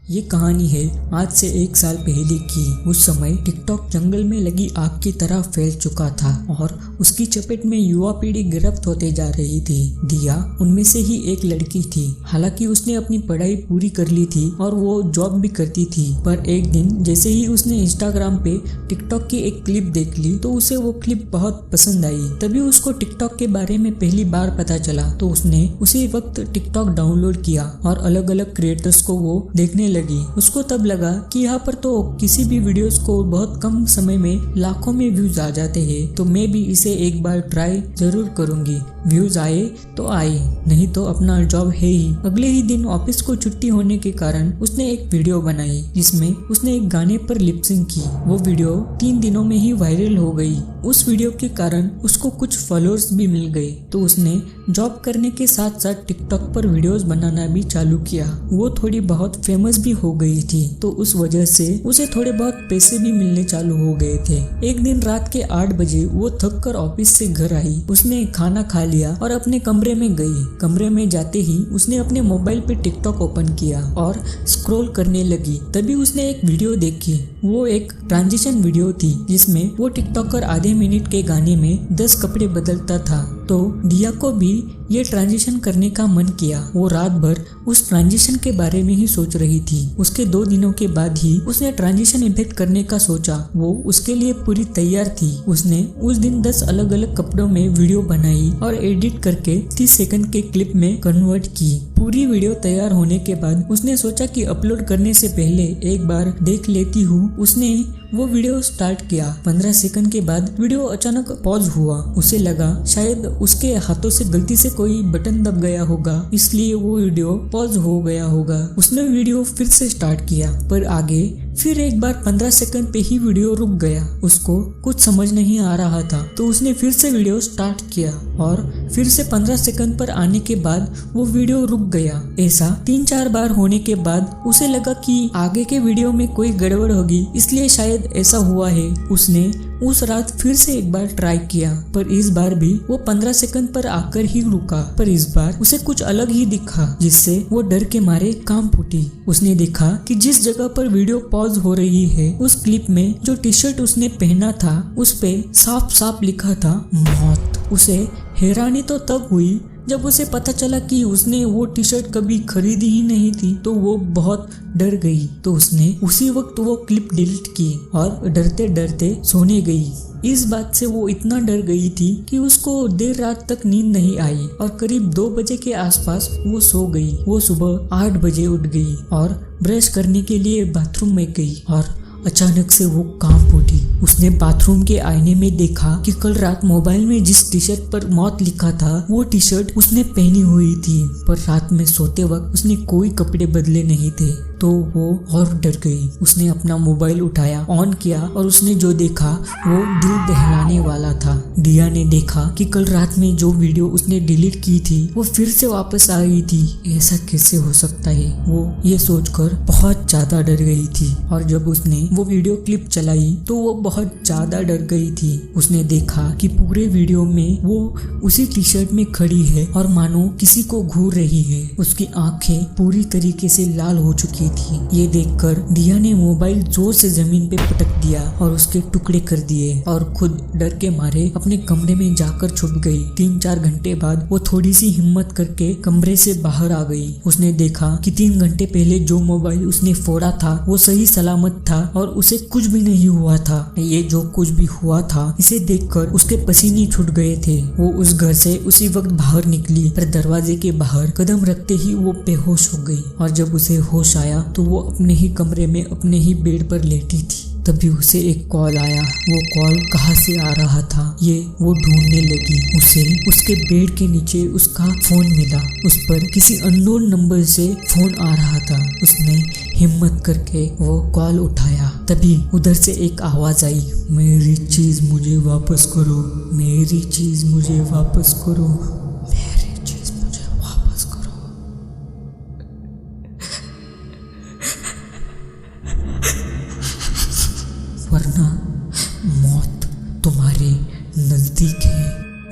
ये कहानी है आज से 1 साल पहले की। उस समय टिकटॉक जंगल में लगी आग की तरह फैल चुका था और उसकी चपेट में युवा पीढ़ी गिरफ्त होते जा रही थी। दिया उनमें से ही एक लड़की थी। हालांकि उसने अपनी पढ़ाई पूरी कर ली थी और वो जॉब भी करती थी, पर एक दिन जैसे ही उसने इंस्टाग्राम पे टिकटॉक की एक क्लिप देख ली तो उसे वो क्लिप बहुत पसंद आई। तभी उसको टिकटॉक के बारे में पहली बार पता चला तो उसने उसी वक्त टिकटॉक डाउनलोड किया और अलग अलग क्रिएटर्स को वो देखने लगी। उसको तब लगा कि यहाँ पर तो किसी भी वीडियोस को बहुत कम समय में लाखों में व्यूज आ जाते हैं, तो मैं भी इसे एक बार ट्राई जरूर करूंगी। व्यूज आए तो आए, नहीं तो अपना जॉब है ही। अगले ही दिन ऑफिस को छुट्टी होने के कारण उसने एक वीडियो बनाई जिसमें उसने एक गाने पर लिपसिंग की। वो वीडियो 3 दिनों में ही वायरल हो गई। उस वीडियो के कारण उसको कुछ फॉलोअर्स भी मिल गए, तो उसने जॉब करने के साथ साथ टिकटॉक पर वीडियोस बनाना भी चालू किया। वो थोड़ी बहुत फेमस भी हो गई थी, तो उस वजह से उसे थोड़े बहुत पैसे भी मिलने चालू हो गए थे। एक दिन रात के 8 बजे वो थक कर ऑफिस से घर आई। उसने खाना खा लिया और अपने कमरे में गई। कमरे में जाते ही उसने अपने मोबाइल पे टिकटॉक ओपन किया और स्क्रॉल करने लगी। तभी उसने एक वीडियो देखी। वो एक ट्रांजिशन वीडियो थी जिसमें वो टिकटॉकर आधे मिनट के गाने में 10 कपड़े बदलता था। तो दिया को भी ये ट्रांजिशन करने का मन किया। वो रात भर उस ट्रांजिशन के बारे में ही सोच रही थी। उसके 2 दिनों के बाद ही उसने ट्रांजिशन इफेक्ट करने का सोचा। वो उसके लिए पूरी तैयार थी। उसने उस दिन 10 अलग अलग कपड़ों में वीडियो बनाई और एडिट करके 30 सेकंड के क्लिप में कन्वर्ट की। पूरी वीडियो तैयार होने के बाद उसने सोचा कि अपलोड करने से पहले एक बार देख लेती हूँ। उसने वो वीडियो स्टार्ट किया। 15 सेकंड के बाद वीडियो अचानक पॉज हुआ। उसे लगा शायद उसके हाथों से गलती से कोई बटन दब गया होगा, इसलिए वो वीडियो पॉज हो गया होगा। उसने वीडियो फिर से स्टार्ट किया, पर आगे फिर एक बार 15 सेकंड पे ही वीडियो रुक गया। उसको कुछ समझ नहीं आ रहा था, तो उसने फिर से वीडियो स्टार्ट किया और फिर से 15 सेकंड पर आने के बाद वो वीडियो रुक गया। ऐसा 3-4 बार होने के बाद उसे लगा कि आगे के वीडियो में कोई गड़बड़ होगी, इसलिए शायद ऐसा हुआ है। उसने उस रात फिर से एक बार ट्राई किया, पर इस बार भी वो 15 सेकंड पर आकर ही रुका। पर इस बार उसे कुछ अलग ही दिखा, जिससे वो डर के मारे कांप उठी। उसने देखा कि जिस जगह पर वीडियो पॉज हो रही है उस क्लिप में जो टी शर्ट उसने पहना था उस पे साफ साफ लिखा था मौत। उसे हैरानी तो तब हुई जब उसे पता चला कि उसने वो टी शर्ट कभी खरीदी ही नहीं थी, तो वो बहुत डर गई। तो उसने उसी वक्त वो क्लिप डिलीट की और डरते डरते सोने गई। इस बात से वो इतना डर गई थी कि उसको देर रात तक नींद नहीं आई और करीब 2 बजे के आसपास वो सो गई। वो सुबह 8 बजे उठ गई और ब्रश करने के लिए बाथरूम में गई और अचानक से वो कांप उठी। उसने बाथरूम के आईने में देखा कि कल रात मोबाइल में जिस टी शर्ट पर मौत लिखा था वो टी शर्ट उसने पहनी हुई थी, पर रात में सोते वक्त उसने कोई कपड़े बदले नहीं थे। तो वो और डर गई। उसने अपना मोबाइल उठाया, ऑन किया और उसने जो देखा वो दिल दहलाने वाला था। दिया ने देखा कि कल रात में जो वीडियो उसने डिलीट की थी वो फिर से वापस आ गई थी। ऐसा कैसे हो सकता है? वो ये सोचकर बहुत ज्यादा डर गई थी और जब उसने वो वीडियो क्लिप चलाई तो वो बहुत ज्यादा डर गई थी। उसने देखा कि पूरे वीडियो में वो उसी टी शर्ट में खड़ी है और मानो किसी को घूर रही है। उसकी आंखें पूरी तरीके से लाल हो चुकी थी। ये देखकर दिया ने मोबाइल जोर से जमीन पे पटक दिया और उसके टुकड़े कर दिए और खुद डर के मारे अपने कमरे में जाकर छुप गई। 3-4 घंटे बाद वो थोड़ी सी हिम्मत करके कमरे से बाहर आ गई। उसने देखा कि 3 घंटे पहले जो मोबाइल उसने फोड़ा था वो सही सलामत था और उसे कुछ भी नहीं हुआ था। ये जो कुछ भी हुआ था इसे देखकर उसके पसीने छूट गए थे। वो उस घर से उसी वक्त बाहर निकली, पर दरवाजे के बाहर कदम रखते ही वो बेहोश हो गई और जब उसे होश आया तो वो अपने ही कमरे में अपने ही बेड पर लेटी थी। तभी उसे एक कॉल आया। वो कॉल कहाँ से आ रहा था ये वो ढूंढने लगी। उसे उसके बेड के नीचे उसका फोन मिला। उस पर किसी अननोन नंबर से फोन आ रहा था। उसने हिम्मत करके वो कॉल उठाया। तभी उधर से एक आवाज आई, मेरी चीज मुझे वापस करो, मेरी चीज मुझे वापस करो, मेरी चीज मुझे वापस करो। वरना मौत तुम्हारे नजदीक है।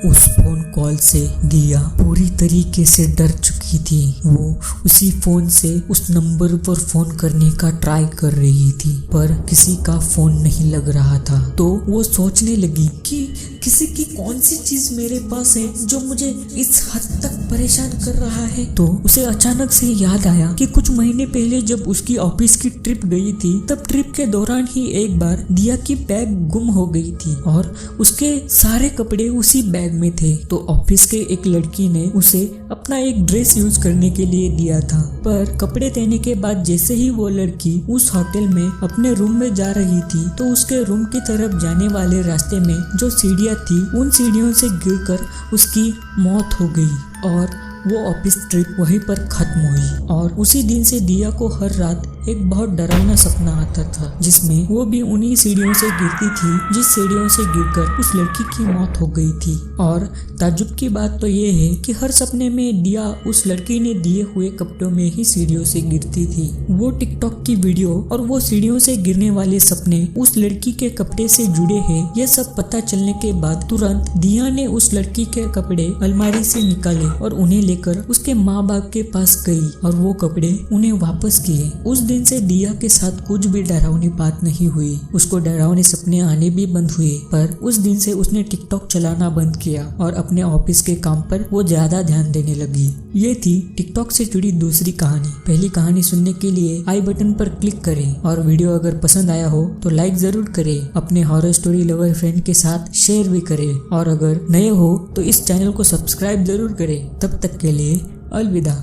उस फोन कॉल से दिया पूरी तरीके से डर चुकी थी। वो उसी फोन से उस नंबर पर फोन करने का ट्राई कर रही थी, पर किसी का फोन नहीं लग रहा था। तो वो सोचने लगी कि किसी की कौन सी चीज मेरे पास है जो मुझे इस हद तक परेशान कर रहा है। तो उसे अचानक से याद आया कि कुछ महीने पहले जब उसकी ऑफिस की ट्रिप गई थी, तब ट्रिप के दौरान ही एक बार दिया की बैग गुम हो गई थी और उसके सारे कपड़े उसी बैग में थे। तो ऑफिस के एक लड़की ने उसे अपना एक ड्रेस यूज करने के लिए दिया था, पर कपड़े देने के बाद जैसे ही वो लड़की उस होटल में अपने रूम में जा रही थी, तो उसके रूम की तरफ जाने वाले रास्ते में जो सीढ़ियाँ थी, उन सीढ़ियों से गिरकर उसकी मौत हो गई और वो ऑफिस ट्रिप वहीं पर खत्म हुई। और उसी दिन से दिया को हर रात एक बहुत डरावना सपना आता था, जिसमें वो भी उन्हीं सीढ़ियों से गिरती थी जिस सीढ़ियों से गिरकर उस लड़की की मौत हो गई थी। और ताज्जुब की बात तो ये है कि हर सपने में दिया उस लड़की ने दिए हुए कपड़ों में ही सीढ़ियों से गिरती थी। वो टिकटॉक की वीडियो और वो सीढ़ियों से गिरने वाले सपने उस लड़की के कपड़े से जुड़े हैं, ये सब पता चलने के बाद तुरंत दिया ने उस लड़की के कपड़े अलमारी से निकाले और उन्हें लेकर उसके माँ बाप के पास गई और वो कपड़े उन्हें वापस किए। उस दिन से दिया के साथ कुछ भी डरावनी बात नहीं हुई, उसको डरावने सपने आने भी बंद हुए, पर उस दिन से उसने टिकटॉक चलाना बंद किया और अपने ऑफिस के काम पर वो ज्यादा ध्यान देने लगी। ये थी टिकटॉक से जुड़ी दूसरी कहानी। पहली कहानी सुनने के लिए आई बटन पर क्लिक करें और वीडियो अगर पसंद आया हो तो लाइक जरूर करें, अपने हॉरर स्टोरी लवर फ्रेंड के साथ शेयर भी करें और अगर नए हो तो इस चैनल को सब्सक्राइब जरूर करें। तब तक के लिए अलविदा।